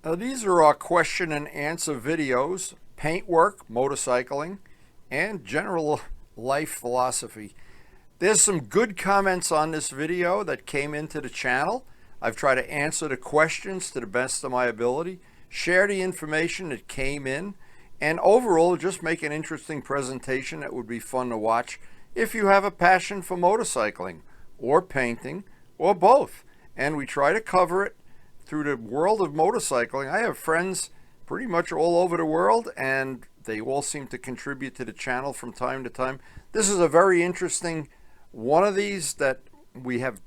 These are our question and answer videos, paintwork, motorcycling, and general life philosophy. There's some good comments on this video that came into the channel. I've tried to answer the questions to the best of my ability, share the information that came in, and overall just make an interesting presentation that would be fun to watch if you have a passion for motorcycling or painting or both. And we try to cover it through the world of motorcycling. I have friends pretty much all over the world, and they all seem to contribute to the channel from time to time. This is a very interesting one of these that we have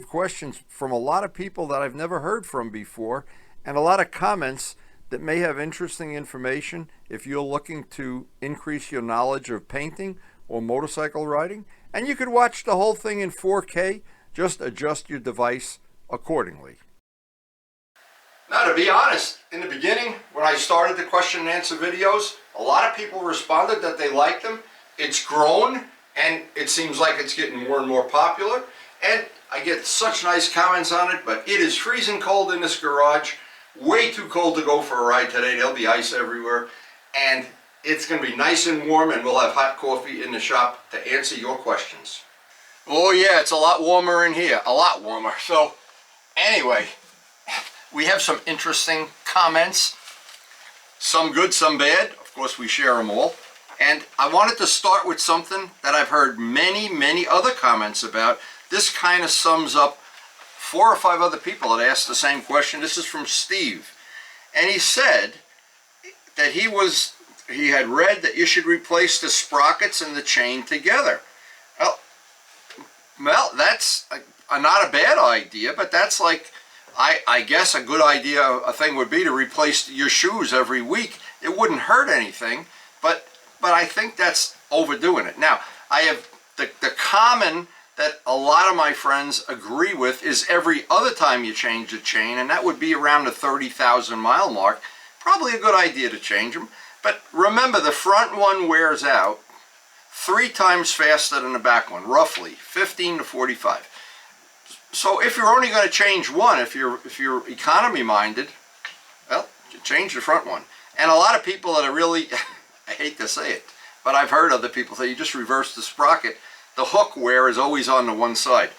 questions from a lot of people that I've never heard from before, and a lot of comments that may have interesting information if you're looking to increase your knowledge of painting or motorcycle riding. And you could watch the whole thing in 4K. Just adjust your device accordingly. Now, to be honest, in the beginning, when I started the question and answer videos, a lot of people responded that they liked them. It's grown, and it seems like it's getting more and more popular. And I get such nice comments on it, but it is freezing cold in this garage. Way too cold to go for a ride today. There'll be ice everywhere. And it's going to be nice and warm, and we'll have hot coffee in the shop to answer your questions. Oh yeah, it's a lot warmer in here. A lot warmer. So, anyway, we have some interesting comments. Some good, some bad. Of course, we share them all. And I wanted to start with something that I've heard many other comments about. This kind of sums up 4 or 5 other people that asked the same question. This is from Steve. And he said that he had read that you should replace the sprockets and the chain together. Well, that's not a bad idea, but that's like, I guess a good idea, a thing would be to replace your shoes every week. It wouldn't hurt anything, but I think that's overdoing it. Now, I have the common that a lot of my friends agree with is every other time you change the chain, and that would be around the 30,000 mile mark. Probably a good idea to change them. But remember, the front one wears out 3 times faster than the back one, roughly 15 to 45. So if you're only going to change one, if you're economy minded, well, change the front one. And a lot of people that are really, I hate to say it, but I've heard other people say you just reverse the sprocket. The hook wear is always on the one side.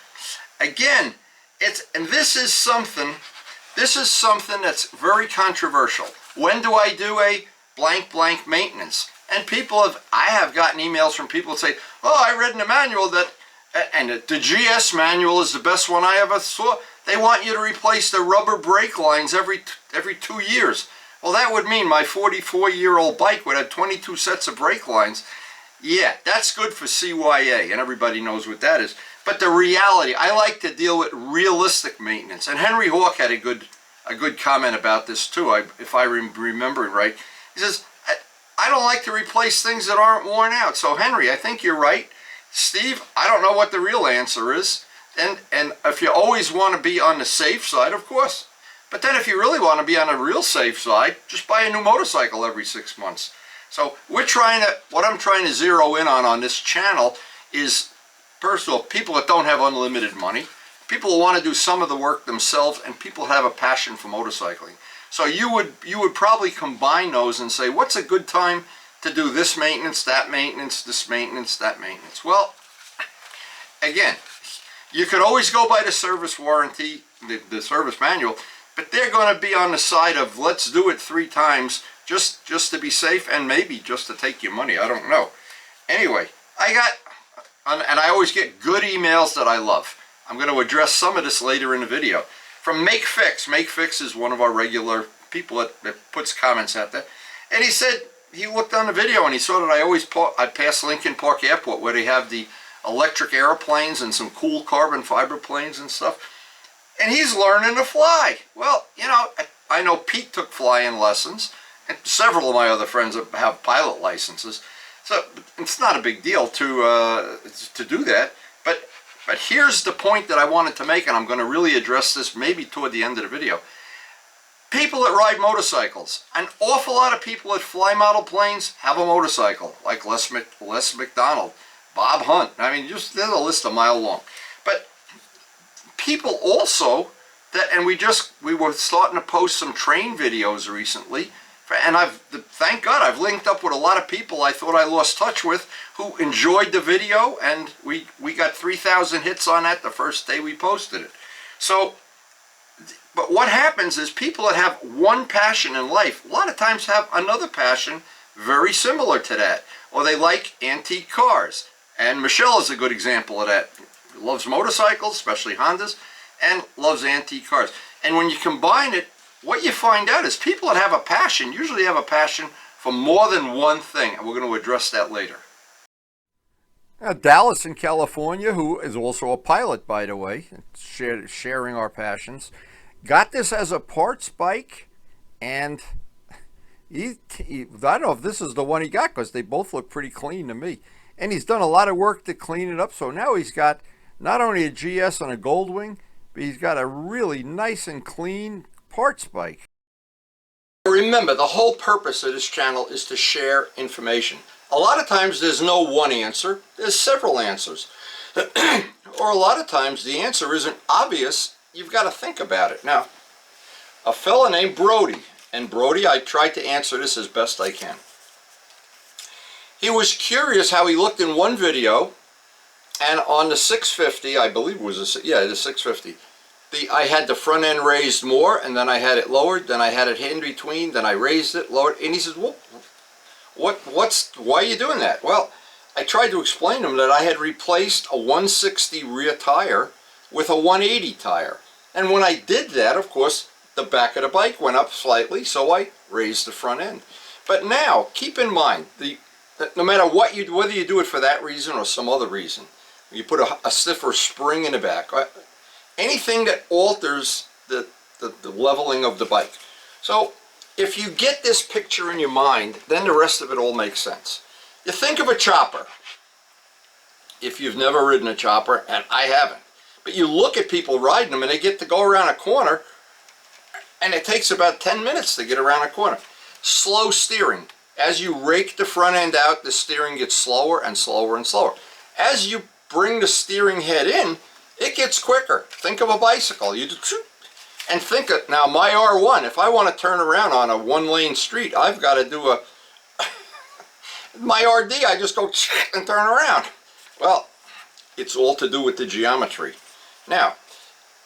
Again, this is something that's very controversial. When do I do a blank maintenance? And I have gotten emails from people that say, oh, I read in the manual that, and the GS manual is the best one I ever saw. They want you to replace the rubber brake lines every 2 years. Well, that would mean my 44-year-old bike would have 22 sets of brake lines. Yeah, that's good for CYA, and everybody knows what that is. But the reality, I like to deal with realistic maintenance. And Henry Hawk had a good comment about this too, if I remember right. He says, I don't like to replace things that aren't worn out. So Henry, I think you're right. Steve, I don't know what the real answer is. And if you always want to be on the safe side, of course. But then if you really want to be on a real safe side, just buy a new motorcycle every 6 months. So what I'm trying to zero in on this channel is, first of all, people that don't have unlimited money, people who want to do some of the work themselves, and people who have a passion for motorcycling. So you would probably combine those and say, what's a good time to do this maintenance, that maintenance, this maintenance, that maintenance? Well, again, you could always go by the service warranty, the service manual, but they're going to be on the side of let's do it 3 times just to be safe, and maybe just to take your money. I don't know. Anyway, and I always get good emails that I love. I'm going to address some of this later in the video. From Make Fix. Make Fix is one of our regular people that puts comments out there. And he said he looked on the video and he saw that I pass Lincoln Park Airport where they have the electric airplanes and some cool carbon fiber planes and stuff. And he's learning to fly. Well, you know, I know Pete took flying lessons, and several of my other friends have pilot licenses. So it's not a big deal to do that. But here's the point that I wanted to make, and I'm going to really address this maybe toward the end of the video. People that ride motorcycles, an awful lot of people that fly model planes have a motorcycle, like Les McDonald, Bob Hunt. I mean, there's a list a mile long. But people also and we were starting to post some train videos recently, and thank God I've linked up with a lot of people I thought I lost touch with who enjoyed the video, and we got 3,000 hits on that the first day we posted it. So, but what happens is people that have one passion in life a lot of times have another passion very similar to that, or they like antique cars, and Michelle is a good example of that. Loves motorcycles, especially Hondas, and loves antique cars. And when you combine it, what you find out is people that have a passion usually have a passion for more than one thing, and we're going to address that later. Dallas in California, who is also a pilot, by the way, sharing our passions, got this as a parts bike, and I don't know if this is the one he got, because they both look pretty clean to me. And he's done a lot of work to clean it up, so now he's got not only a GS and a Goldwing, but he's got a really nice and clean parts bike. Remember, the whole purpose of this channel is to share information. A lot of times there's no one answer, there's several answers. Or a lot of times the answer isn't obvious, you've got to think about it. Now, a fella named Brody, and Brody, I tried to answer this as best I can. He was curious how he looked in one video, and on the 650, I believe it was the 650, I had the front end raised more, and then I had it lowered, then I had it in between, then I raised it, lowered, and he says, well, why are you doing that? Well, I tried to explain to him that I had replaced a 160 rear tire with a 180 tire. And when I did that, of course, the back of the bike went up slightly, so I raised the front end. But now, keep in mind, no matter what whether you do it for that reason or some other reason, you put a stiffer spring in the back, anything that alters the leveling of the bike. So if you get this picture in your mind, then the rest of it all makes sense. You think of a chopper. If you've never ridden a chopper, and I haven't, but you look at people riding them and they get to go around a corner, and it takes about 10 minutes to get around a corner. Slow steering. As you rake the front end out, the steering gets slower and slower and slower. As you bring the steering head in, it gets quicker. Think of a bicycle. You just, and think of, now my R1, if I want to turn around on a one-lane street, I've got to do my RD, I just go and turn around. Well, it's all to do with the geometry. Now,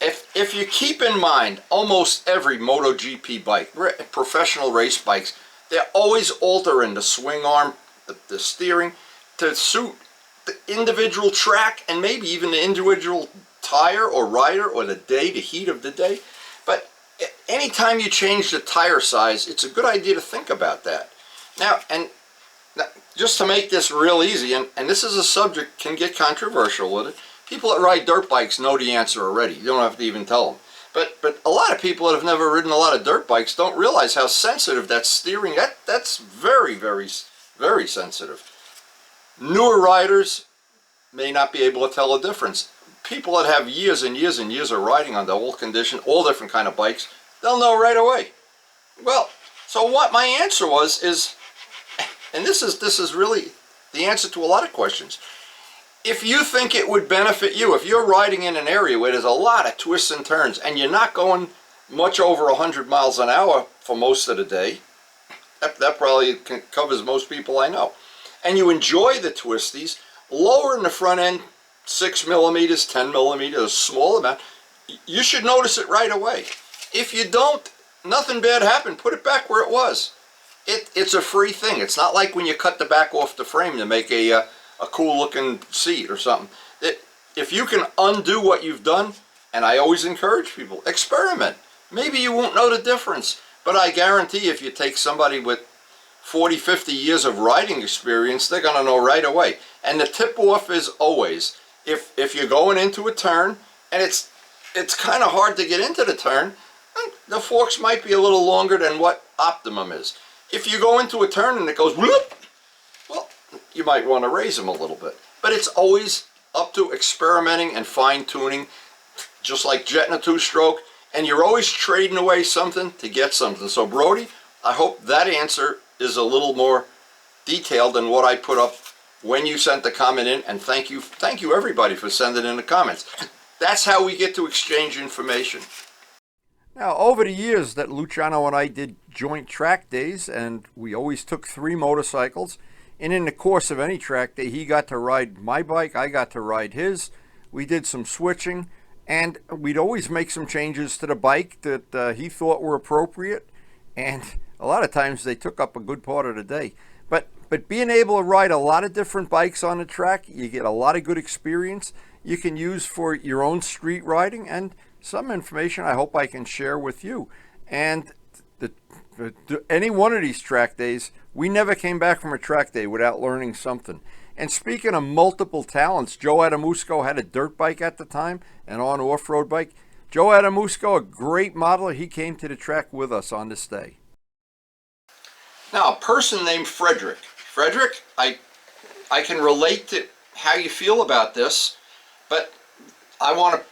if you keep in mind, almost every MotoGP bike, professional race bikes, they're always altering the swing arm, the steering, to suit the individual track and maybe even the individual tire or rider or the heat of the day. But anytime you change the tire size, it's a good idea to think about that. Now, just to make this real easy, and this is a subject can get controversial with it, people that ride dirt bikes know the answer already. You don't have to even tell them. But a lot of people that have never ridden a lot of dirt bikes don't realize how sensitive that steering, that's very, very, very sensitive. Newer riders may not be able to tell the difference. People that have years and years and years of riding on the old condition, all different kind of bikes, they'll know right away. Well, so what my answer was is, and this is really the answer to a lot of questions. If you think it would benefit you, if you're riding in an area where there's a lot of twists and turns and you're not going much over 100 miles an hour for most of the day, that probably covers most people I know, and you enjoy the twisties, lower in the front end 6 millimeters, 10 millimeters, a small amount, you should notice it right away. If you don't, nothing bad happened. Put it back where it was. It's a free thing. It's not like when you cut the back off the frame to make a cool looking seat or something. If you can undo what you've done, and I always encourage people, experiment. Maybe you won't know the difference, but I guarantee if you take somebody with 40, 50 years of riding experience, they're going to know right away. And the tip off is always, if you're going into a turn and it's kind of hard to get into the turn, the forks might be a little longer than what optimum is. If you go into a turn and it goes whoop, well, you might want to raise them a little bit. But it's always up to experimenting and fine-tuning, just like jetting a two-stroke, and you're always trading away something to get something. So Brody, I hope that answer is a little more detailed than what I put up when you sent the comment in, and thank you everybody for sending in the comments. That's how we get to exchange information. Now, over the years that Luciano and I did joint track days, and we always took three motorcycles, and in the course of any track day, he got to ride my bike, I got to ride his. We did some switching, and we'd always make some changes to the bike that he thought were appropriate, and a lot of times they took up a good part of the day. But being able to ride a lot of different bikes on the track, you get a lot of good experience you can use for your own street riding, and some information I hope I can share with you. And the, any one of these track days, we never came back from a track day without learning something. And speaking of multiple talents, Joe Adamusco had a dirt bike at the time, an on-off-road bike. Joe Adamusco, a great modeler, he came to the track with us on this day. Now, a person named Frederick. Frederick, I can relate to how you feel about this, but I want to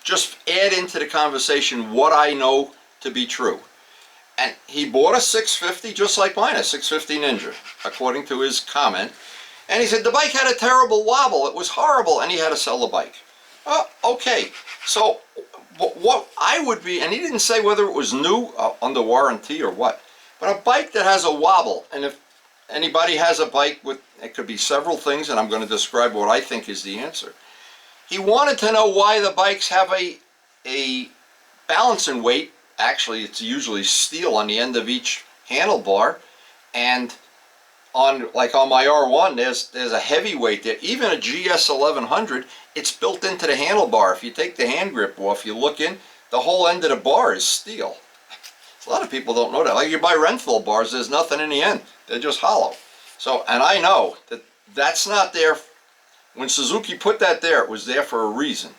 just add into the conversation what I know to be true. And he bought a 650 just like mine, a 650 Ninja, according to his comment. And he said the bike had a terrible wobble, it was horrible, and he had to sell the bike. Okay, so what I would be, and he didn't say whether it was new, under warranty or what, but a bike that has a wobble, and if anybody has a bike with, it could be several things, and I'm going to describe what I think is the answer. He wanted to know why the bikes have a balancing weight. Actually, it's usually steel on the end of each handlebar, and on my R1, there's a heavy weight there. Even a GS 1100, it's built into the handlebar. If you take the hand grip off, you look in, the whole end of the bar is steel. A lot of people don't know that. Like you buy Renthal bars, there's nothing in the end. They're just hollow. So, and I know that that's not there. When Suzuki put that there, it was there for a reason.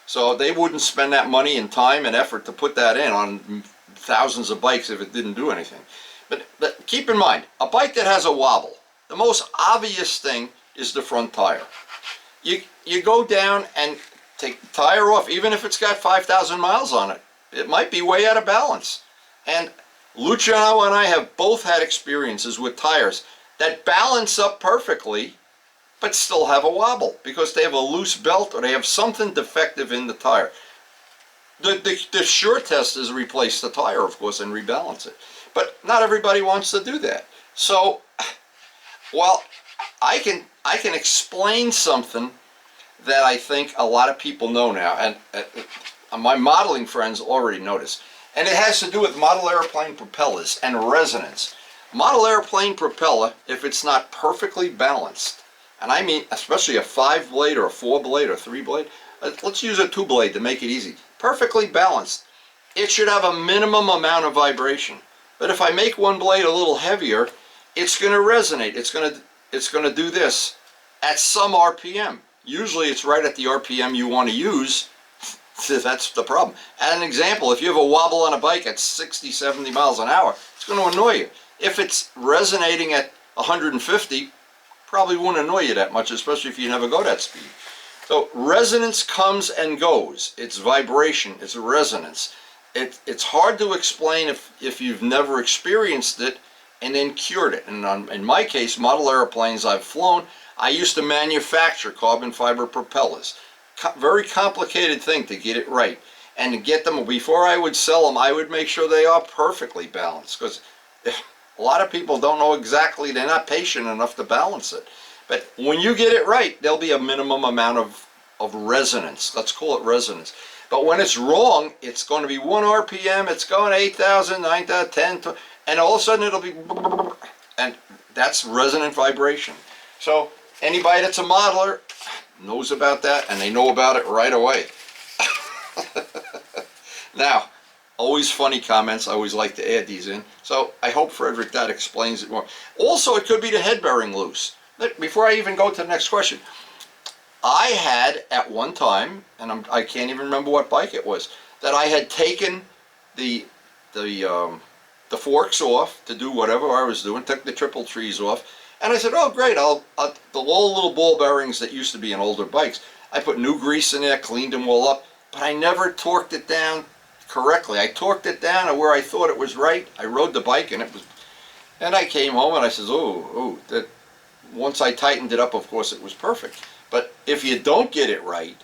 So they wouldn't spend that money and time and effort to put that in on thousands of bikes if it didn't do anything. But keep in mind, a bike that has a wobble, the most obvious thing is the front tire. You go down and take the tire off, even if it's got 5,000 miles on it. It might be way out of balance. And Luciano and I have both had experiences with tires that balance up perfectly but still have a wobble because they have a loose belt or they have something defective in the tire. The sure test is replace the tire, of course, and rebalance it. But not everybody wants to do that. So, well, I can explain something that I think a lot of people know now, and my modeling friends already notice. And it has to do with model airplane propellers and resonance. Model airplane propeller, if it's not perfectly balanced, and I mean especially a 5-blade or a 4-blade or 3-blade, let's use a 2-blade to make it easy. Perfectly balanced, it should have a minimum amount of vibration. But if I make one blade a little heavier, it's going to resonate. It's going to do this at some RPM. Usually it's right at the RPM you want to use. That's the problem. As an example, if you have a wobble on a bike at 60, 70 miles an hour, it's going to annoy you. If it's resonating at 150, probably won't annoy you that much, especially if you never go that speed. So resonance comes and goes. It's vibration, it's resonance. It's hard to explain if you've never experienced it and then cured it. And in my case, model airplanes I've flown, I used to manufacture carbon fiber propellers. Very complicated thing to get it right. And to get them, before I would sell them, I would make sure they are perfectly balanced. Because a lot of people don't know exactly, they're not patient enough to balance it. But when you get it right, there'll be a minimum amount of resonance. Let's call it resonance. But when it's wrong, it's going to be 1 RPM, it's going 8,000, 9,000, 10, and all of a sudden it'll be, and that's resonant vibration. So anybody that's a modeler knows about that, and they know about it right away. Now, always funny comments, I always like to add these in. So I hope, Frederick, that explains it more. Also, it could be the head bearing loose. Before I even go to the next question, I had at one time, and I can't even remember what bike it was, that I had taken the forks off to do whatever I was doing, took the triple trees off, and I said, oh great, the little ball bearings that used to be in older bikes, I put new grease in there, cleaned them all up, but I never torqued it down correctly. I torqued it down to where I thought it was right. I rode the bike and and I came home and I says, that once I tightened it up, of course it was perfect. But if you don't get it right,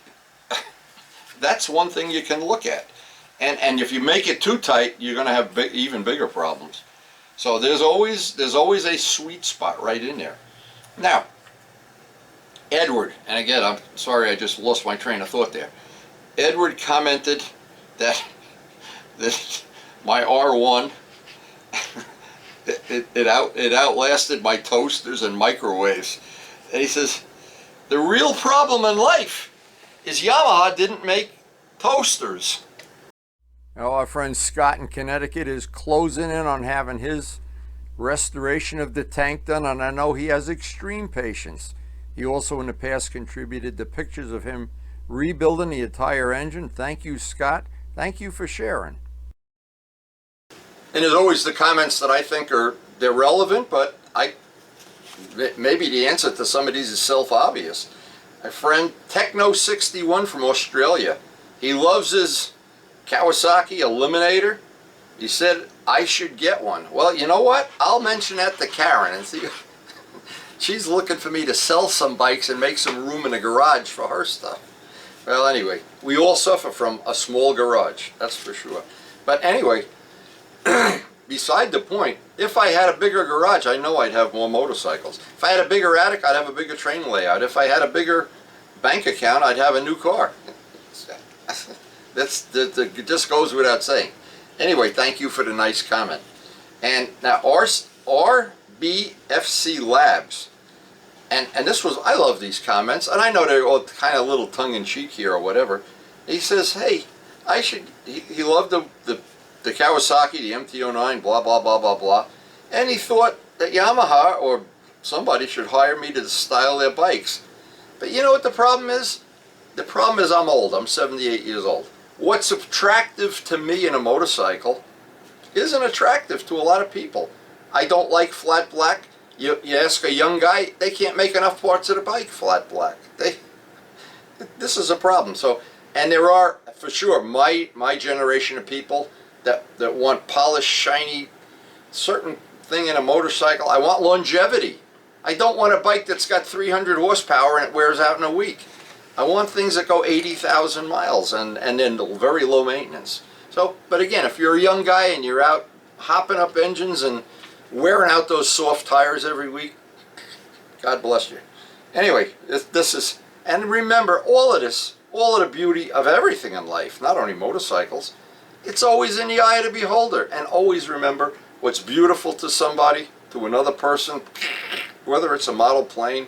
that's one thing you can look at. And if you make it too tight, you're going to have even bigger problems. So there's always a sweet spot right in there. Now, Edward, and again, I'm sorry I just lost my train of thought there. Edward commented that my R1 it outlasted my toasters and microwaves. And he says, the real problem in life is Yamaha didn't make toasters. Now, our friend Scott in Connecticut is closing in on having his restoration of the tank done, and I know he has extreme patience. He also in the past contributed the pictures of him rebuilding the entire engine. Thank you, Scott. Thank you for sharing. And there's always the comments that I think they're relevant, but maybe the answer to some of these is self-obvious. My friend Techno61 from Australia, he loves his Kawasaki Eliminator. He said I should get one. Well, you know what? I'll mention that to Karen and see. She's looking for me to sell some bikes and make some room in the garage for her stuff. Well, anyway, we all suffer from a small garage, that's for sure. But anyway, beside the point, if I had a bigger garage, I know I'd have more motorcycles. If I had a bigger attic, I'd have a bigger train layout. If I had a bigger bank account, I'd have a new car. It just goes without saying. Anyway, thank you for the nice comment. And now RBFC Labs, and this was, I love these comments, and I know they're all kind of a little tongue-in-cheek here or whatever. He says, hey, he loved the Kawasaki, the MT-09, blah, blah, blah, blah, blah. And he thought that Yamaha or somebody should hire me to style their bikes. But you know what the problem is? The problem is I'm old. I'm 78 years old. What's attractive to me in a motorcycle isn't attractive to a lot of people. I don't like flat black. You ask a young guy, they can't make enough parts of the bike flat black. This is a problem. So, and there are, for sure, my generation of people that want polished, shiny, certain thing in a motorcycle. I want longevity. I don't want a bike that's got 300 horsepower and it wears out in a week. I want things that go 80,000 miles and then very low maintenance. So, but again, if you're a young guy and you're out hopping up engines and wearing out those soft tires every week, God bless you. Anyway, this is, and remember, all of the beauty of everything in life, not only motorcycles, it's always in the eye of the beholder. And always remember, what's beautiful to somebody, to another person, whether it's a model plane,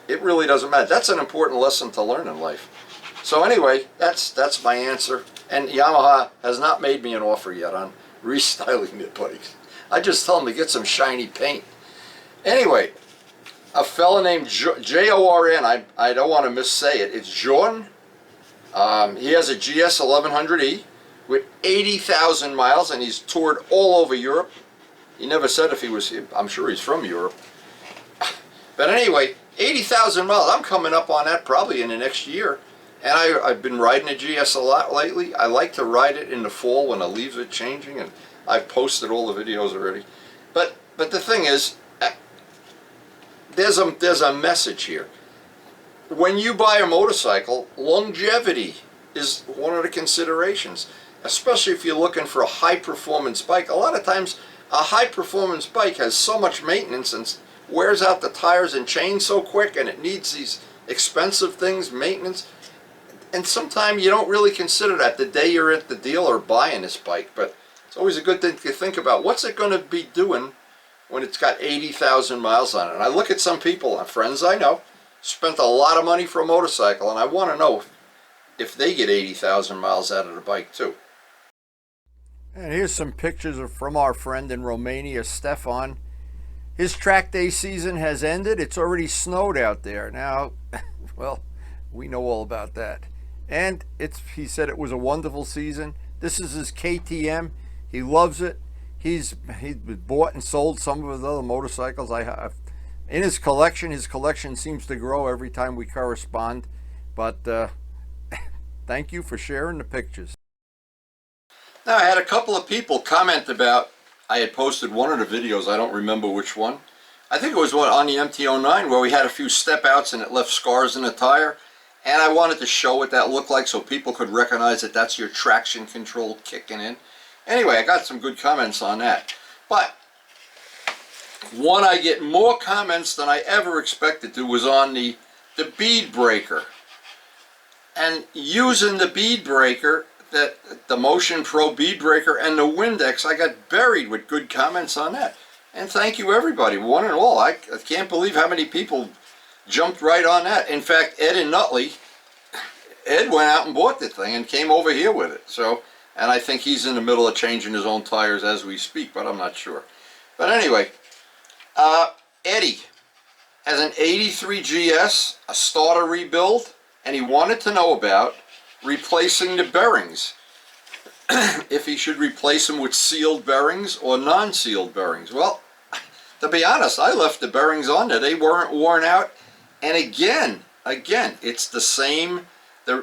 it really doesn't matter. That's an important lesson to learn in life. So anyway, that's my answer. And Yamaha has not made me an offer yet on restyling their bikes. I just tell them to get some shiny paint. Anyway, a fella named J-O-R-N, I don't want to missay it. It's Jordan. He has a GS 1100E with 80,000 miles, and he's toured all over Europe. He never said if he was, I'm sure he's from Europe. But anyway, 80,000 miles, I'm coming up on that probably in the next year. And I've been riding a GS a lot lately. I like to ride it in the fall when the leaves are changing, and I've posted all the videos already. But the thing is, there's a message here. When you buy a motorcycle, longevity is one of the considerations, especially if you're looking for a high-performance bike. A lot of times, a high-performance bike has so much maintenance and wears out the tires and chains so quick, and it needs these expensive things, maintenance. And sometimes you don't really consider that the day you're at the dealer buying this bike. But it's always a good thing to think about. What's it going to be doing when it's got 80,000 miles on it? And I look at some people, friends I know, spent a lot of money for a motorcycle, and I want to know if they get 80,000 miles out of the bike too. And here's some pictures from our friend in Romania, Stefan. His track day season has ended. It's already snowed out there. Now, well, we know all about that. And he said it was a wonderful season. This is his KTM. He loves it. He's bought and sold some of his other motorcycles. In his collection seems to grow every time we correspond. But thank you for sharing the pictures. Now, I had a couple of people comment about, I had posted one of the videos, I don't remember which one. I think it was one on the MT-09 where we had a few step outs and it left scars in the tire. and I wanted to show what that looked like so people could recognize that that's your traction control kicking in. Anyway, I got some good comments on that. But one I get more comments than I ever expected to was on the bead breaker. And using the bead breaker, the Motion Pro bead breaker and the Windex, I got buried with good comments on that. And thank you everybody, one and all. I can't believe how many people jumped right on that. In fact, Ed in Nutley, Ed went out and bought the thing and came over here with it. So, and I think he's in the middle of changing his own tires as we speak, but I'm not sure. But anyway, Eddie has an 83 GS, a starter rebuild, and he wanted to know about replacing the bearings. If he should replace them with sealed bearings or non-sealed bearings. Well, to be honest, I left the bearings on there. They weren't worn out. And again, it's the same.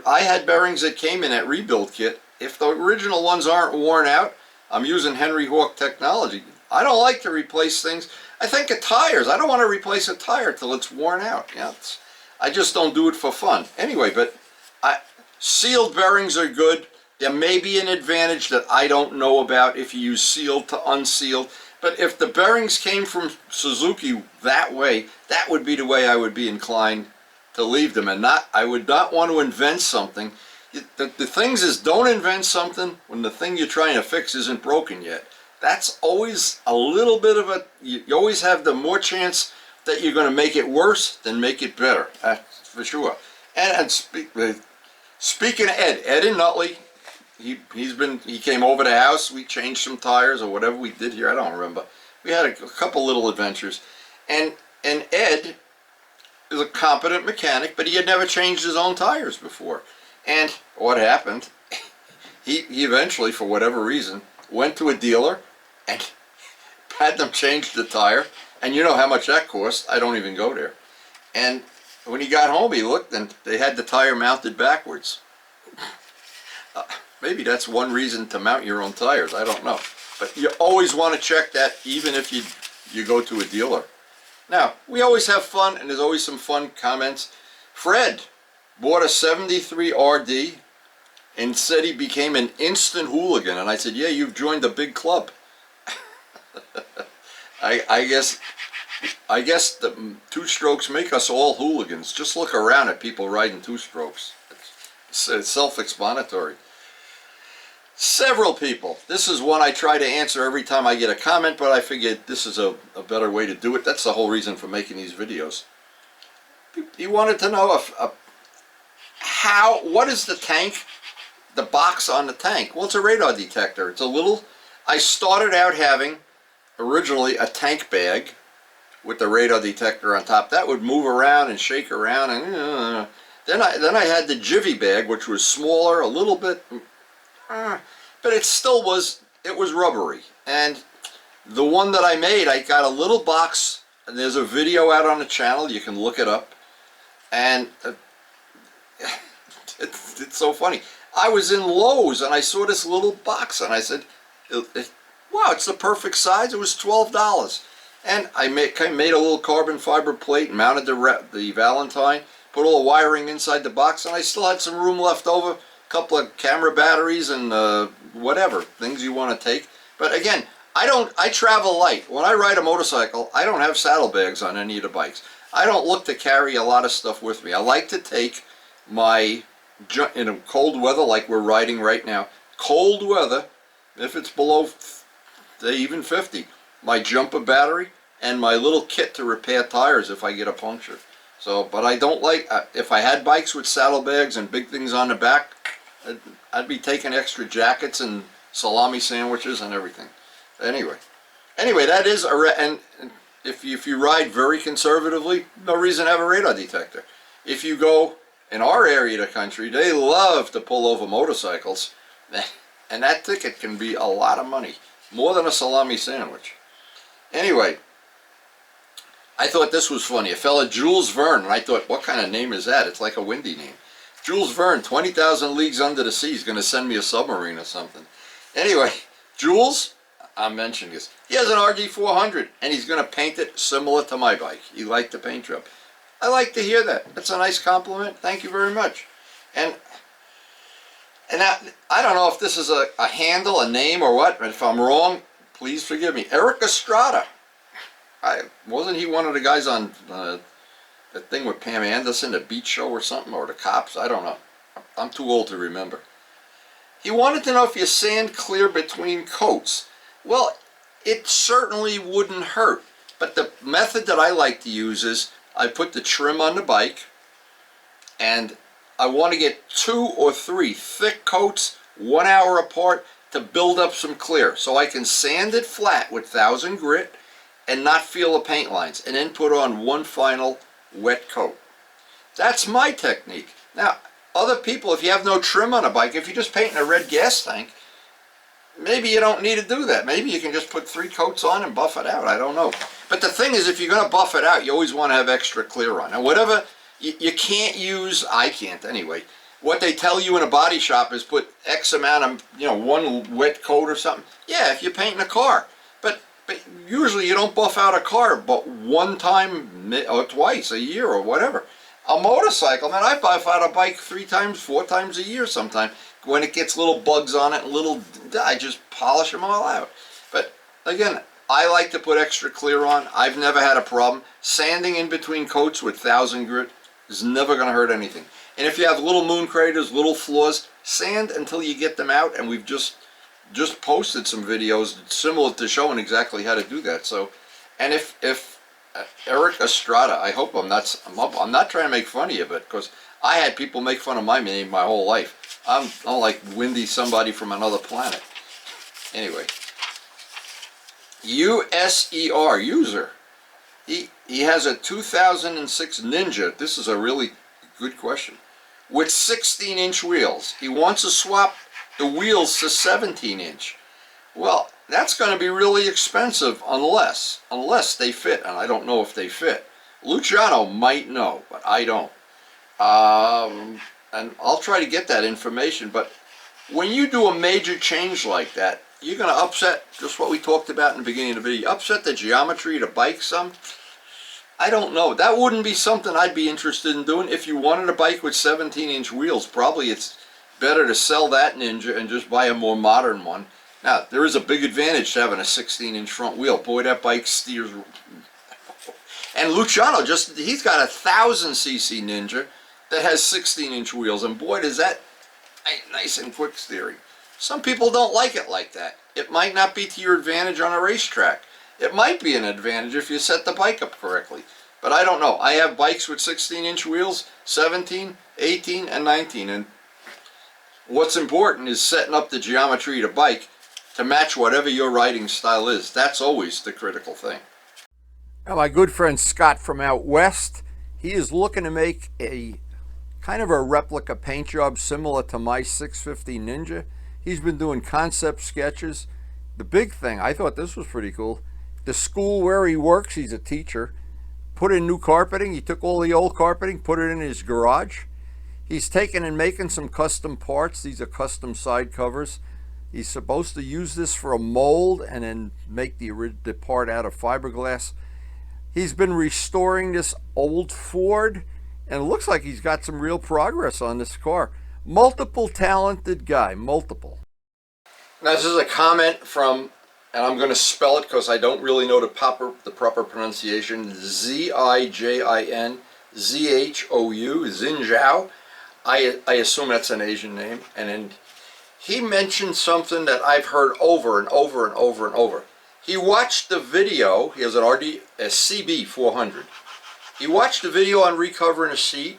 I had bearings that came in that rebuild kit. If the original ones aren't worn out, I'm using Henry Hawk technology. I don't like to replace things. I think of tires. I don't want to replace a tire till it's worn out. Yeah, I just don't do it for fun. Anyway, but sealed bearings are good. There may be an advantage that I don't know about if you use sealed to unsealed. But if the bearings came from Suzuki that way, that would be the way I would be inclined to leave them. And I would not want to invent something. The things is, don't invent something when the thing you're trying to fix isn't broken yet. That's always a little bit of you always have the more chance that you're going to make it worse than make it better. For sure. And speaking of Ed in Nutley, he came over the house. We changed some tires or whatever we did here. I don't remember. We had a couple little adventures, and Ed is a competent mechanic, but he had never changed his own tires before. And what happened? He eventually, for whatever reason, went to a dealer and had them change the tire. And you know how much that cost. I don't even go there. And when he got home, he looked and they had the tire mounted backwards. Maybe that's one reason to mount your own tires. I don't know. But you always want to check that even if you go to a dealer. Now, we always have fun, and there's always some fun comments. Fred bought a 73 RD and said he became an instant hooligan. And I said, yeah, you've joined the big club. I guess the two-strokes make us all hooligans. Just look around at people riding two-strokes. It's self-explanatory. Several people. This is one I try to answer every time I get a comment, but I figured this is a better way to do it. That's the whole reason for making these videos. He wanted to know what is the tank, the box on the tank? Well, it's a radar detector. It's a little, I started out having originally a tank bag with the radar detector on top. That would move around and shake around, and then I had the Jivvy bag, which was smaller, a little bit, but it still was, it was rubbery. And the one that I made, I got a little box, and there's a video out on the channel, you can look it up, and it's so funny. I was in Lowe's and I saw this little box and I said, wow, it's the perfect size. It was $12. And I made a little carbon fiber plate, mounted the Valentine, put all the wiring inside the box, and I still had some room left over, a couple of camera batteries and whatever, things you want to take. But again, I travel light. When I ride a motorcycle, I don't have saddlebags on any of the bikes. I don't look to carry a lot of stuff with me. I like to take my, in a cold weather like we're riding right now, cold weather, if it's below, say, even 50, my jumper battery and my little kit to repair tires if I get a puncture. So, but I don't like, if I had bikes with saddlebags and big things on the back, I'd be taking extra jackets and salami sandwiches and everything. Anyway, that is and if you ride very conservatively, no reason to have a radar detector. If you go in our area of the country, they love to pull over motorcycles, and that ticket can be a lot of money, more than a salami sandwich. Anyway, I thought this was funny. A fella, Jules Verne, and I thought, what kind of name is that? It's like a windy name. Jules Verne, 20,000 Leagues Under the Sea, is going to send me a submarine or something. Anyway, Jules, I'm mentioning this. He has an RD400, and he's going to paint it similar to my bike. He liked the paint job. I like to hear that. That's a nice compliment. Thank you very much. And I don't know if this is a handle, a name, or what, but if I'm wrong, please forgive me. Eric Estrada. Wasn't he one of the guys on that thing with Pam Anderson, the beach show or something, or the cops? I don't know. I'm too old to remember. He wanted to know if you sand clear between coats. Well, it certainly wouldn't hurt. But the method that I like to use is I put the trim on the bike, and I want to get 2 or 3 thick coats 1 hour apart to build up some clear, so I can sand it flat with 1000 grit and not feel the paint lines, and then put on one final wet coat. That's my technique. Now, other people, if you have no trim on a bike, if you're just painting a red gas tank, maybe you don't need to do that. Maybe you can just put 3 coats on and buff it out. I don't know. But the thing is, if you're going to buff it out, you always want to have extra clear on. Now, whatever, you can't use, I can't anyway, what they tell you in a body shop is put X amount of, 1 wet coat or something. Yeah, if you're painting a car. But usually you don't buff out a car but 1 time or twice a year or whatever. A motorcycle, man, I buff out a bike 3 times, 4 times a year sometimes. When it gets little bugs on it, I just polish them all out. But again, I like to put extra clear on. I've never had a problem. Sanding in between coats with 1000 grit is never going to hurt anything. And if you have little moon craters, little flaws, sand until you get them out. And we've just posted some videos similar to showing exactly how to do that. So, and if Eric Estrada, I hope I'm not trying to make fun of you, but because I had people make fun of my name my whole life. I'm like Windy, somebody from another planet. Anyway, USER, user. He has a 2006 Ninja. This is a really good question. With 16-inch wheels. He wants to swap the wheels to 17-inch. Well, that's going to be really expensive unless they fit, and I don't know if they fit. Luciano might know, but I don't. And I'll try to get that information, but when you do a major change like that, you're going to upset, just what we talked about in the beginning of the video, upset the geometry of the bike some. I don't know. That wouldn't be something I'd be interested in doing. If you wanted a bike with 17-inch wheels, probably it's better to sell that Ninja and just buy a more modern one. Now, there is a big advantage to having a 16-inch front wheel. Boy, that bike steers. And Luciano, he's got a 1000cc Ninja that has 16-inch wheels, and boy, does that nice and quick steering. Some people don't like it like that. It might not be to your advantage on a racetrack. It might be an advantage if you set the bike up correctly. But I don't know. I have bikes with 16-inch wheels, 17, 18, and 19. And what's important is setting up the geometry of the bike to match whatever your riding style is. That's always the critical thing. Now, my good friend Scott from out west, he is looking to make a kind of a replica paint job similar to my 650 Ninja. He's been doing concept sketches. The big thing, I thought this was pretty cool, the school where he works, he's a teacher, put in new carpeting. He took all the old carpeting, put it in his garage. He's taking and making some custom parts. These are custom side covers. He's supposed to use this for a mold and then make the part out of fiberglass. He's been restoring this old Ford, and it looks like he's got some real progress on this car. Multiple talented guy, multiple. Now this is a comment from, and I'm going to spell it because I don't really know the proper pronunciation, Zijin Zhou, Xinjiao. I assume that's an Asian name. And then he mentioned something that I've heard over and over and over and over. He watched the video, he has a CB400. He watched the video on recovering a seat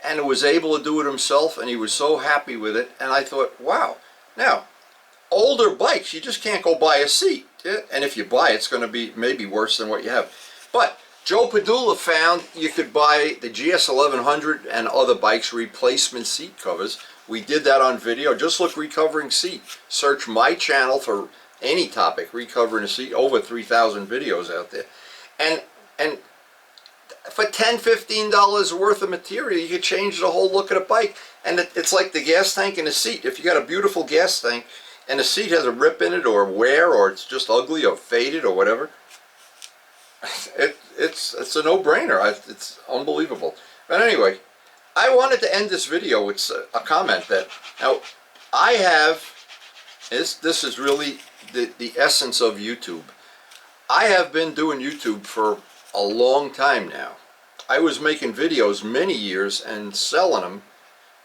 and was able to do it himself, and he was so happy with it. And I thought, wow. Now, older bikes, you just can't go buy a seat. And if you buy it, it's going to be maybe worse than what you have. But Joe Padula found you could buy the GS 1100 and other bikes replacement seat covers. We did that on video. Just look recovering seat. Search my channel for any topic, recovering a seat. Over 3,000 videos out there. And for $10, $15 worth of material, you could change the whole look of the bike. And it's like the gas tank and the seat. If you got a beautiful gas tank and the seat has a rip in it or wear, or it's just ugly or faded or whatever, It's a no-brainer. It's unbelievable. But anyway, I wanted to end this video with a comment that now I have. This is really the essence of YouTube. I have been doing YouTube for a long time now. I was making videos many years and selling them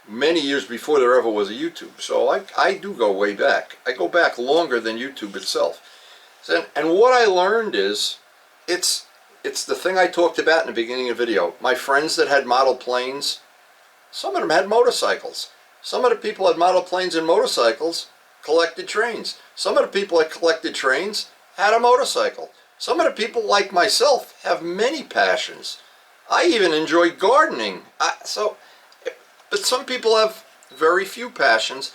many years before there ever was a YouTube. So I do go way back. I go back longer than YouTube itself. So, and what I learned is, it's the thing I talked about in the beginning of the video. My friends that had model planes, some of them had motorcycles. Some of the people had model planes and motorcycles collected trains. Some of the people that collected trains had a motorcycle. Some of the people like myself have many passions. I even enjoy gardening. But some people have very few passions,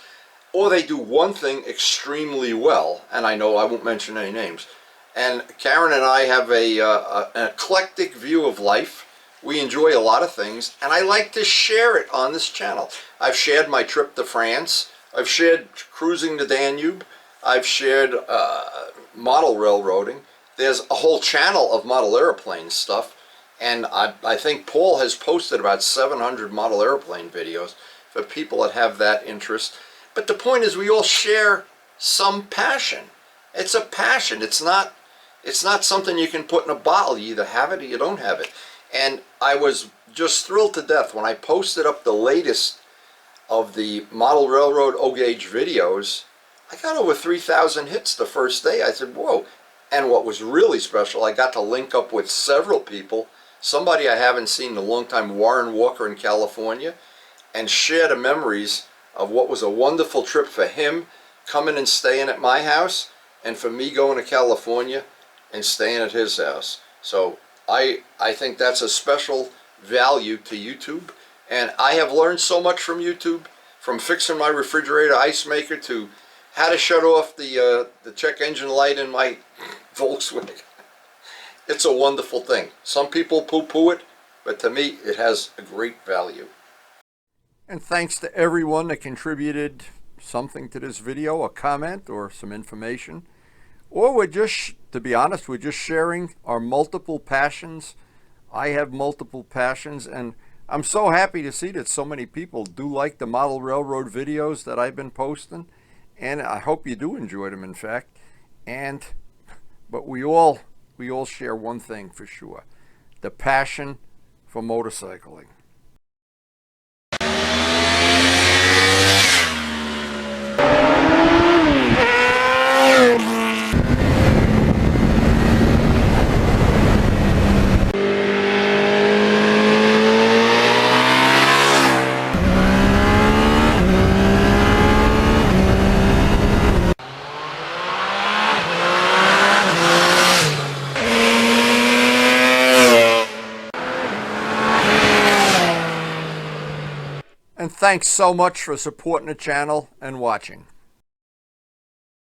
or they do one thing extremely well, and I know I won't mention any names. And Karen and I have an eclectic view of life. We enjoy a lot of things, and I like to share it on this channel. I've shared my trip to France. I've shared cruising the Danube. I've shared model railroading. There's a whole channel of model airplane stuff. And I think Paul has posted about 700 model airplane videos for people that have that interest. But the point is, we all share some passion. It's a passion. It's not something you can put in a bottle. You either have it or you don't have it. And I was just thrilled to death when I posted up the latest of the model railroad O-gauge videos. I got over 3,000 hits the first day. I said, whoa. And what was really special, I got to link up with several people. Somebody I haven't seen in a long time, Warren Walker in California, and share the memories of what was a wonderful trip for him coming and staying at my house, and for me going to California and staying at his house. So I think that's a special value to YouTube, and I have learned so much from YouTube, from fixing my refrigerator ice maker to how to shut off the check engine light in my Volkswagen. It's a wonderful thing. Some people poo-poo it, but to me it has a great value. And thanks to everyone that contributed something to this video, a comment or some information. Or we're just, to be honest, we're just sharing our multiple passions. I have multiple passions, and I'm so happy to see that so many people do like the model railroad videos that I've been posting. And I hope you do enjoy them, in fact. But we all share one thing for sure: the passion for motorcycling. And thanks so much for supporting the channel and watching.